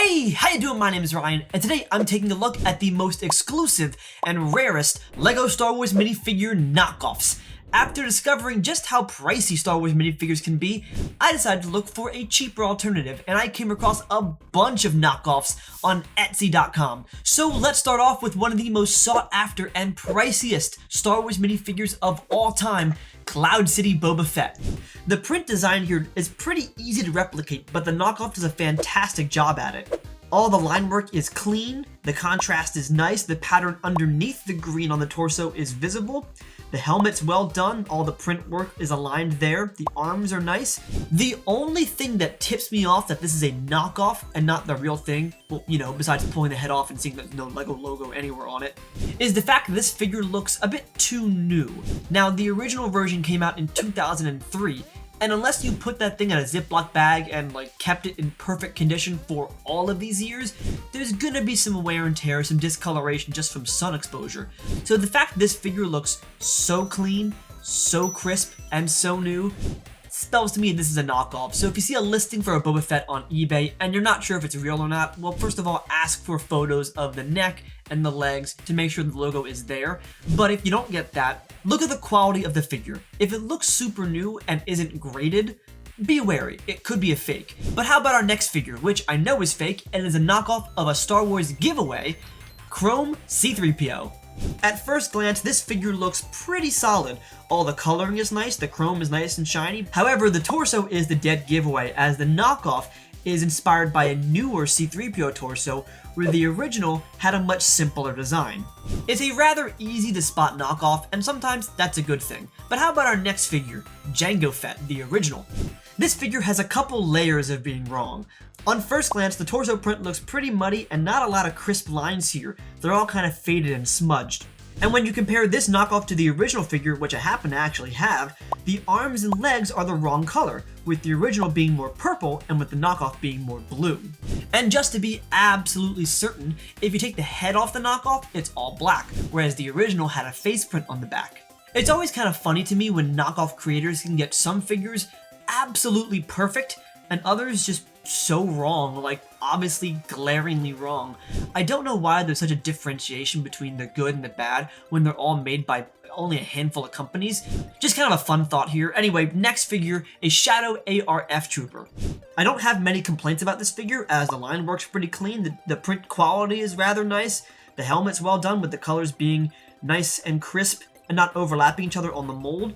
Hey, how you doing? My name is Ryan, and today I'm taking a look at the most exclusive and rarest LEGO Star Wars minifigure knockoffs. After discovering just how pricey Star Wars minifigures can be, I decided to look for a cheaper alternative, and I came across a bunch of knockoffs on Etsy.com. So let's start off with one of the most sought after and priciest Star Wars minifigures of all time, Cloud City Boba Fett. The print design here is pretty easy to replicate, but the knockoff does a fantastic job at it. All the line work is clean, the contrast is nice, the pattern underneath the green on the torso is visible, the helmet's well done, all the print work is aligned there, the arms are nice. The only thing that tips me off that this is a knockoff and not the real thing, well, besides pulling the head off and seeing there's no LEGO logo anywhere on it, is the fact that this figure looks a bit too new. Now, the original version came out in 2003, and unless you put that thing in a Ziploc bag and kept it in perfect condition for all of these years, there's gonna be some wear and tear, some discoloration just from sun exposure. So the fact this figure looks so clean, so crisp, and so new spells to me this is a knockoff. So if you see a listing for a Boba Fett on eBay and you're not sure if it's real or not, well, first of all, ask for photos of the neck and the legs to make sure the logo is there. But if you don't get that, look at the quality of the figure. If it looks super new and isn't graded, be wary, it could be a fake. But how about our next figure, which I know is fake and is a knockoff of a Star Wars giveaway, Chrome C-3PO. At first glance, this figure looks pretty solid. All the coloring is nice, the chrome is nice and shiny. However, the torso is the dead giveaway, as the knockoff is inspired by a newer C-3PO torso, where the original had a much simpler design. It's a rather easy to spot knockoff, and sometimes that's a good thing. But how about our next figure, Jango Fett, the original? This figure has a couple layers of being wrong. On first glance, the torso print looks pretty muddy and not a lot of crisp lines here. They're all kind of faded and smudged. And when you compare this knockoff to the original figure, which I happen to actually have, the arms and legs are the wrong color, with the original being more purple and with the knockoff being more blue. And just to be absolutely certain, if you take the head off the knockoff, it's all black, whereas the original had a face print on the back. It's always kind of funny to me when knockoff creators can get some figures absolutely perfect and others just so wrong, obviously glaringly wrong. I don't know why there's such a differentiation between the good and the bad when they're all made by only a handful of companies. Just kind of a fun thought here. Anyway, next figure is Shadow ARF Trooper. I don't have many complaints about this figure, as the line works pretty clean, the print quality is rather nice, the helmet's well done with the colors being nice and crisp and not overlapping each other on the mold.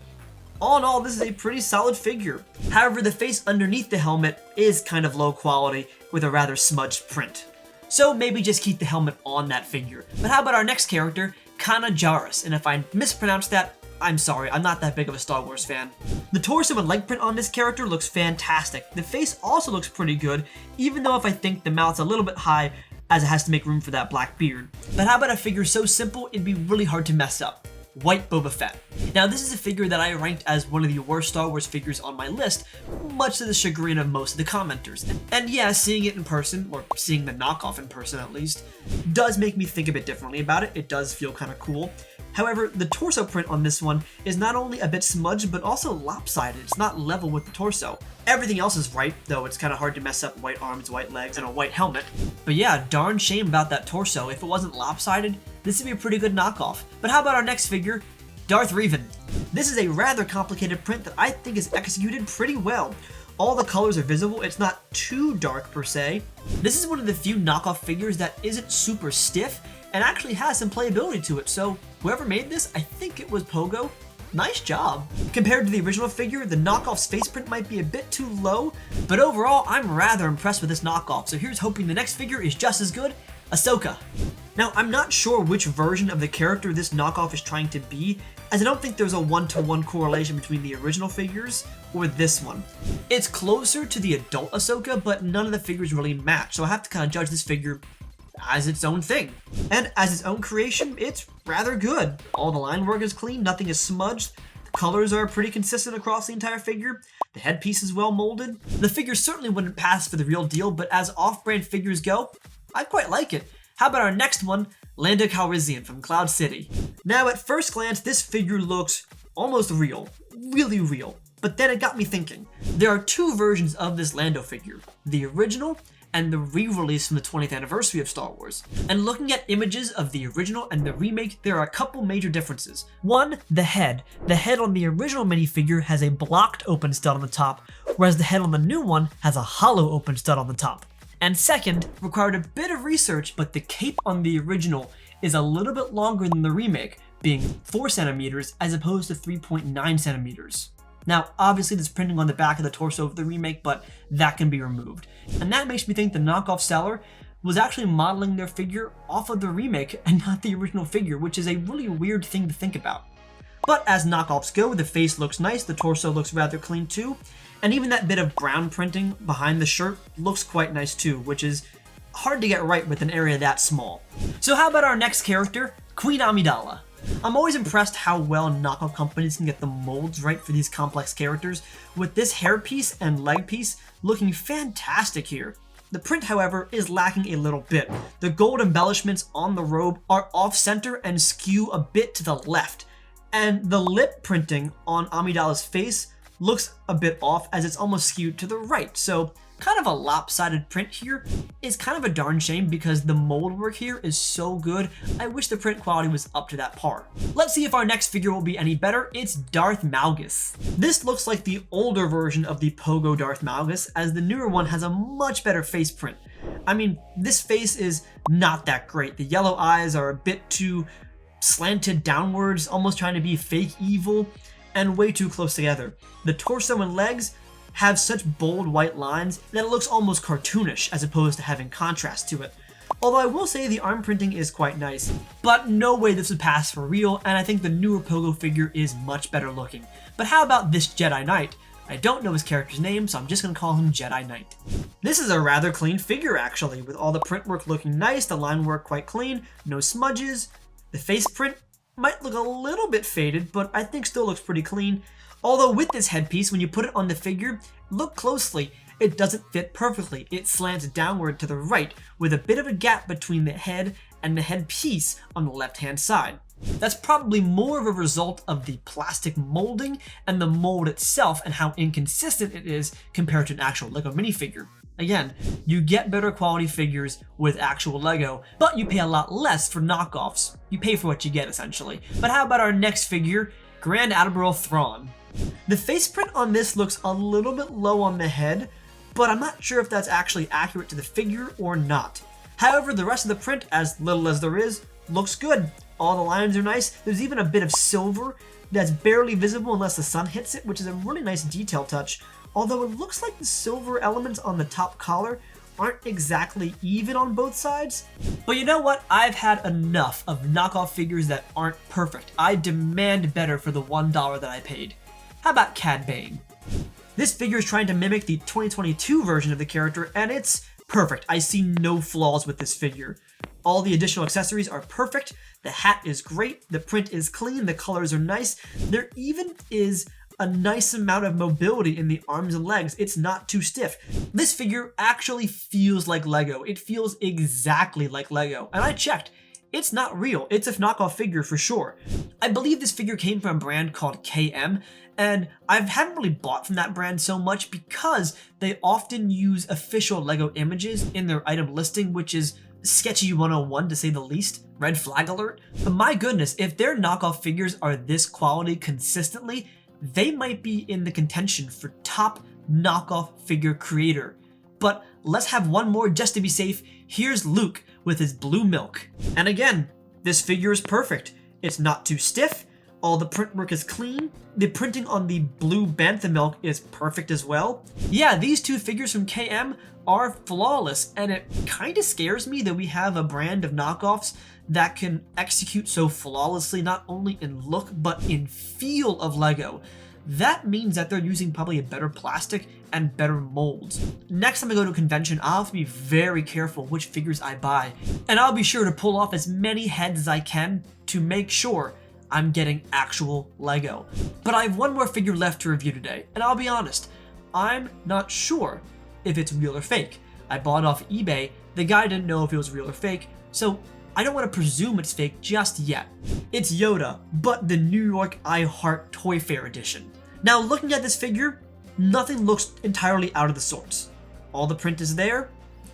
All in all, this is a pretty solid figure. However, the face underneath the helmet is kind of low quality with a rather smudged print. So maybe just keep the helmet on that figure. But how about our next character, Kana Jarrus? And if I mispronounced that, I'm sorry, I'm not that big of a Star Wars fan. The torso and leg print on this character looks fantastic. The face also looks pretty good, even though if I think the mouth's a little bit high, as it has to make room for that black beard. But how about a figure so simple it'd be really hard to mess up? White Boba Fett. Now, this is a figure that I ranked as one of the worst Star Wars figures on my list, much to the chagrin of most of the commenters. And yeah, seeing it in person, or seeing the knockoff in person at least, does make me think a bit differently about it. It does feel kind of cool. However, the torso print on this one is not only a bit smudged, but also lopsided. It's not level with the torso. Everything else is right, though it's kind of hard to mess up white arms, white legs, and a white helmet. But yeah, darn shame about that torso. If it wasn't lopsided, this would be a pretty good knockoff. But how about our next figure, Darth Reven? This is a rather complicated print that I think is executed pretty well. All the colors are visible, it's not too dark per se. This is one of the few knockoff figures that isn't super stiff and actually has some playability to it, so whoever made this, I think it was Pogo. Nice job. Compared to the original figure, the knockoff's face print might be a bit too low, but overall, I'm rather impressed with this knockoff, so here's hoping the next figure is just as good, Ahsoka. Now, I'm not sure which version of the character this knockoff is trying to be, as I don't think there's a one-to-one correlation between the original figures or this one. It's closer to the adult Ahsoka, but none of the figures really match, so I have to kind of judge this figure as its own thing. And as its own creation, it's rather good. All the line work is clean, nothing is smudged, the colors are pretty consistent across the entire figure, the headpiece is well molded. The figure certainly wouldn't pass for the real deal, but as off-brand figures go, I quite like it. How about our next one, Lando Calrissian from Cloud City? Now, at first glance, this figure looks almost real, really real. But then it got me thinking. There are two versions of this Lando figure, the original and the re-release from the 20th anniversary of Star Wars. And looking at images of the original and the remake, there are a couple major differences. One, the head. The head on the original minifigure has a blocked open stud on the top, whereas the head on the new one has a hollow open stud on the top. And second, required a bit of research, but the cape on the original is a little bit longer than the remake, being 4 centimeters as opposed to 3.9 centimeters. Now, obviously there's printing on the back of the torso of the remake, but that can be removed. And that makes me think the knockoff seller was actually modeling their figure off of the remake and not the original figure, which is a really weird thing to think about. But as knockoffs go, the face looks nice, the torso looks rather clean too, and even that bit of brown printing behind the shirt looks quite nice too, which is hard to get right with an area that small. So how about our next character, Queen Amidala? I'm always impressed how well knockoff companies can get the molds right for these complex characters, with this hairpiece and leg piece looking fantastic here. The print, however, is lacking a little bit. The gold embellishments on the robe are off-center and skew a bit to the left, and the lip printing on Amidala's face looks a bit off as it's almost skewed to the right, so kind of a lopsided print here is kind of a darn shame because the mold work here is so good. I wish the print quality was up to that par. Let's see if our next figure will be any better. It's Darth Malgus. This looks like the older version of the Pogo Darth Malgus, as the newer one has a much better face print. I mean, this face is not that great. The yellow eyes are a bit too slanted downwards, almost trying to be fake evil, and way too close together. The torso and legs have such bold white lines that it looks almost cartoonish as opposed to having contrast to it. Although I will say the arm printing is quite nice, but no way this would pass for real, and I think the newer Pogo figure is much better looking. But how about this Jedi Knight? I don't know his character's name, so I'm just gonna call him Jedi Knight. This is a rather clean figure actually, with all the print work looking nice, the line work quite clean, no smudges. The face print might look a little bit faded, but I think still looks pretty clean. Although with this headpiece, when you put it on the figure, look closely, it doesn't fit perfectly. It slants downward to the right, with a bit of a gap between the head and the headpiece on the left-hand side. That's probably more of a result of the plastic molding and the mold itself and how inconsistent it is compared to an actual LEGO minifigure. Again, you get better quality figures with actual LEGO, but you pay a lot less for knockoffs. You pay for what you get, essentially. But how about our next figure, Grand Admiral Thrawn? The face print on this looks a little bit low on the head, but I'm not sure if that's actually accurate to the figure or not. However, the rest of the print, as little as there is, looks good. All the lines are nice. There's even a bit of silver that's barely visible unless the sun hits it, which is a really nice detail touch. Although it looks like the silver elements on the top collar aren't exactly even on both sides. But you know what? I've had enough of knockoff figures that aren't perfect. I demand better for the $1 that I paid. How about Cad Bane? This figure is trying to mimic the 2022 version of the character, and it's perfect. I see no flaws with this figure. All the additional accessories are perfect, the hat is great, the print is clean, the colors are nice. There even is a nice amount of mobility in the arms and legs. It's not too stiff. This figure actually feels like LEGO. It feels exactly like LEGO, and I checked. It's not real. It's a knockoff figure for sure. I believe this figure came from a brand called KM, and I haven't really bought from that brand so much because they often use official LEGO images in their item listing, which is sketchy 101 to say the least. Red flag alert. But my goodness, if their knockoff figures are this quality consistently, they might be in the contention for top knockoff figure creator. But let's have one more just to be safe. Here's Luke with his blue milk. And again, this figure is perfect. It's not too stiff. All the print work is clean. The printing on the blue bantha milk is perfect as well. Yeah, these two figures from KM are flawless, and it kind of scares me that we have a brand of knockoffs that can execute so flawlessly, not only in look, but in feel of LEGO. That means that they're using probably a better plastic and better molds. Next time I go to a convention, I'll have to be very careful which figures I buy, and I'll be sure to pull off as many heads as I can to make sure I'm getting actual LEGO. But I have one more figure left to review today, and I'll be honest, I'm not sure if it's real or fake. I bought it off eBay, the guy didn't know if it was real or fake, so I don't want to presume it's fake just yet. It's Yoda, but the New York I Heart Toy Fair edition. Now looking at this figure, nothing looks entirely out of the sorts. All the print is there,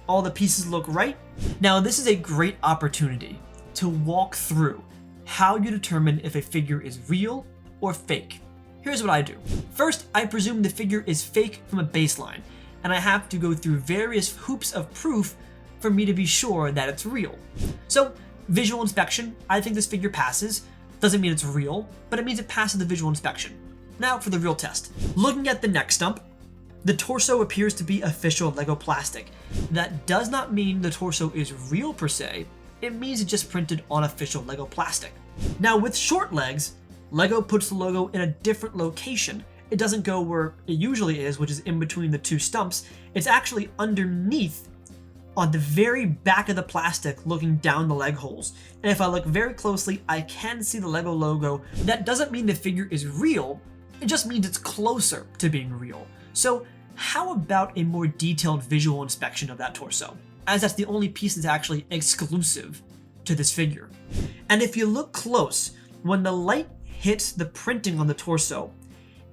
All the pieces look right. Now this is a great opportunity to walk through how you determine if a figure is real or fake. Here's what I do. First, I presume the figure is fake from a baseline, and I have to go through various hoops of proof for me to be sure that it's real. So, visual inspection, I think this figure passes. Doesn't mean it's real, but it means it passes the visual inspection. Now for the real test. Looking at the neck stump, the torso appears to be official LEGO plastic. That does not mean the torso is real per se, it means it's just printed on official LEGO plastic. Now with short legs, LEGO puts the logo in a different location. It doesn't go where it usually is, which is in between the two stumps. It's actually underneath on the very back of the plastic looking down the leg holes. And if I look very closely, I can see the LEGO logo. That doesn't mean the figure is real, it just means it's closer to being real. So how about a more detailed visual inspection of that torso, as that's the only piece that's actually exclusive to this figure. And if you look close, when the light hits the printing on the torso,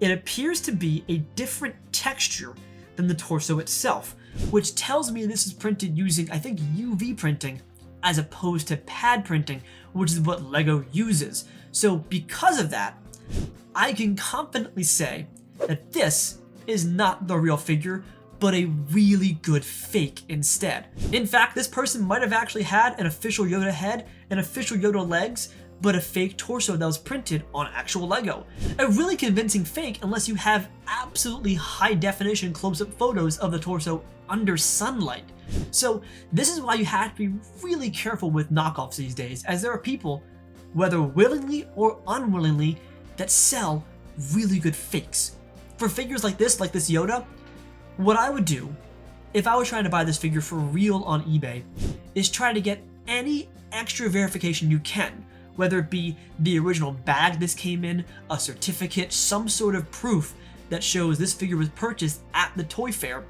it appears to be a different texture than the torso itself, which tells me this is printed using, I think, UV printing as opposed to pad printing, which is what LEGO uses. So because of that, I can confidently say that this is not the real figure, but a really good fake instead. In fact, this person might have actually had an official Yoda head and official Yoda legs, but a fake torso that was printed on actual LEGO. A really convincing fake unless you have absolutely high definition close-up photos of the torso under sunlight. So this is why you have to be really careful with knockoffs these days, as there are people, whether willingly or unwillingly, that sell really good fakes. For figures like this Yoda, what I would do if I was trying to buy this figure for real on eBay is try to get any extra verification you can, whether it be the original bag this came in, a certificate, some sort of proof that shows this figure was purchased at the toy fair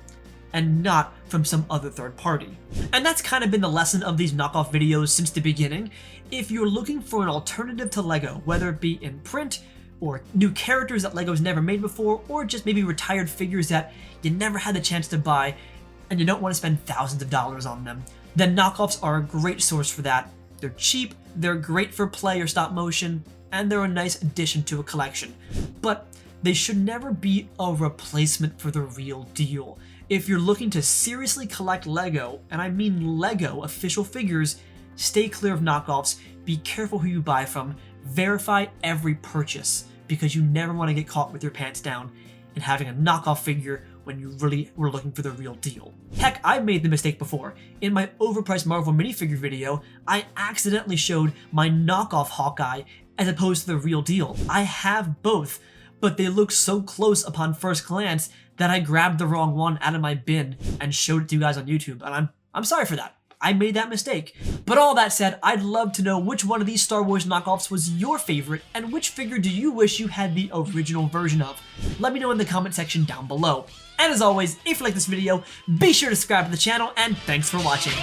and not from some other third party. And that's kind of been the lesson of these knockoff videos since the beginning. If you're looking for an alternative to LEGO, whether it be in print or new characters that LEGO's never made before, or just maybe retired figures that you never had the chance to buy and you don't want to spend thousands of dollars on them, then knockoffs are a great source for that. They're cheap, they're great for play or stop motion, and they're a nice addition to a collection. But they should never be a replacement for the real deal. If you're looking to seriously collect LEGO, and I mean LEGO official figures, stay clear of knockoffs, be careful who you buy from, verify every purchase, because you never want to get caught with your pants down and having a knockoff figure when you really were looking for the real deal. Heck, I've made the mistake before. In my overpriced Marvel minifigure video, I accidentally showed my knockoff Hawkeye as opposed to the real deal. I have both, but they look so close upon first glance that I grabbed the wrong one out of my bin and showed it to you guys on YouTube, and I'm sorry for that. I made that mistake. But all that said, I'd love to know which one of these Star Wars knockoffs was your favorite, and which figure do you wish you had the original version of? Let me know in the comment section down below. And as always, if you like this video, be sure to subscribe to the channel, and thanks for watching.